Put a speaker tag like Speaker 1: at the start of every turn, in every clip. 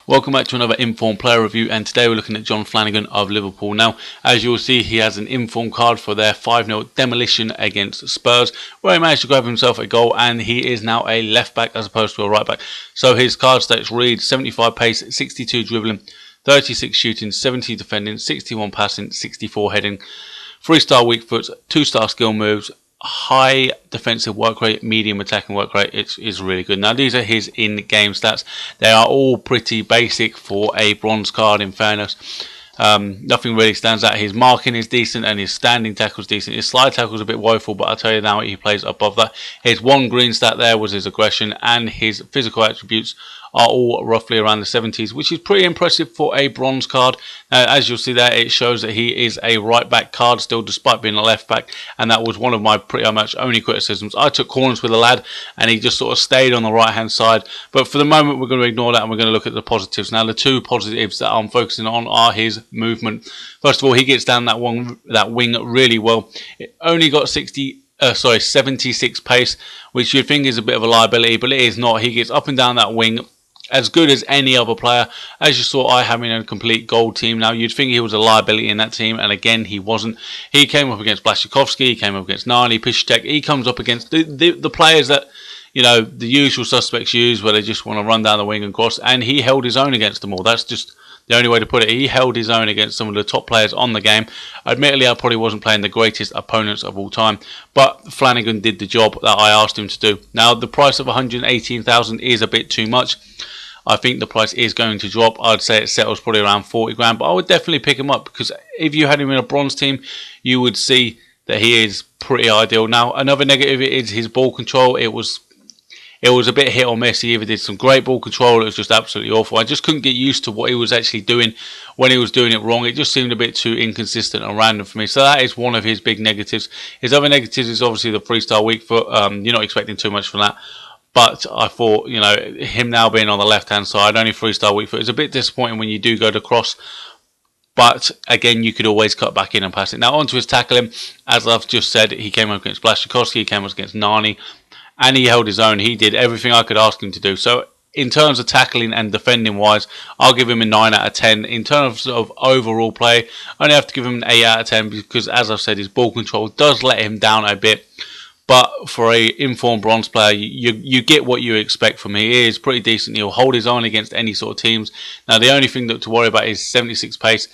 Speaker 1: Welcome back to another Informed Player Review, and today we're looking at Jon Flanagan of Liverpool. Now, as you'll see, he has an informed card for their 5-0 demolition against Spurs, where he managed to grab himself a goal, and he is now a left back as opposed to a right back. So his card stats read 75 pace, 62 dribbling, 36 shooting, 70 defending, 61 passing, 64 heading, 3-star weak foot, 2-star skill moves, high defensive work rate, medium attacking work rate. It's really good. Now, these are his in-game stats. They are all pretty basic for a bronze card, in fairness. Nothing really stands out. His marking is decent and his standing tackle is decent. His slide tackle is a bit woeful, but I'll tell you now, he plays above that. His one green stat there was his aggression, and his physical attributes are all roughly around the 70s, which is pretty impressive for a bronze card. Now, as you'll see there, it shows that he is a right back card still, despite being a left back, and that was one of my pretty much only criticisms. I took corners with the lad, and he just sort of stayed on the right hand side, but for the moment we're going to ignore that and we're going to look at the positives. Now, the two positives that I'm focusing on are his movement. First of all, he gets down that wing really well. It only got 76 pace, which you'd think is a bit of a liability, but it is not. He gets up and down that wing as good as any other player. As you saw, I have in a complete gold team. Now, you'd think he was a liability in that team, and again, he wasn't. He came up against Blaszczykowski, he came up against Nani, Piszczek. He comes up against the players that, you know, the usual suspects use, where they just want to run down the wing and cross, and he held his own against them all. That's just the only way to put it. He held his own against some of the top players on the game. Admittedly, I probably wasn't playing the greatest opponents of all time, but Flanagan did the job that I asked him to do. Now, the price of 118,000 is a bit too much. I think the price is going to drop. I'd say it settles probably around 40 grand, but I would definitely pick him up, because if you had him in a bronze team, you would see that he is pretty ideal. Now, another negative is his ball control. It was a bit hit or miss. He either did some great ball control, it was just absolutely awful. I just couldn't get used to what he was actually doing when he was doing it wrong. It just seemed a bit too inconsistent and random for me. So that is one of his big negatives. His other negatives is obviously the 3-star weak foot. You're not expecting too much from that. But I thought, you know, him now being on the left-hand side, only 3-star weak foot, is a bit disappointing when you do go to cross. But again, you could always cut back in and pass it. Now, onto his tackling. As I've just said, he came up against Blaszczykowski, he came up against Nani, and he held his own. He did everything I could ask him to do. So, in terms of tackling and defending wise, I'll give him a 9 out of 10. In terms of overall play, I only have to give him an 8 out of 10, because, as I've said, his ball control does let him down a bit. But for a informed bronze player, you get what you expect from him. He is pretty decent. He'll hold his own against any sort of teams. Now, the only thing to worry about is 76 pace,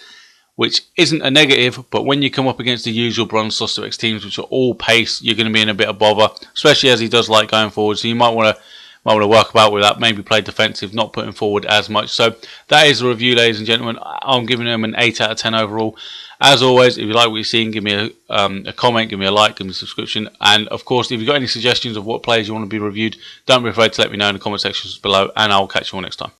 Speaker 1: which isn't a negative, but when you come up against the usual bronze suspects teams, which are all pace, you're going to be in a bit of bother, especially as he does like going forward. So you might want to work about with that, maybe play defensive, not putting forward as much. So that is the review, ladies and gentlemen. I'm giving him an 8 out of 10 overall. As always, if you like what you're seeing, give me a comment, give me a like, give me a subscription, and of course, if you've got any suggestions of what players you want to be reviewed, don't be afraid to let me know in the comment sections below, and I'll catch you all next time.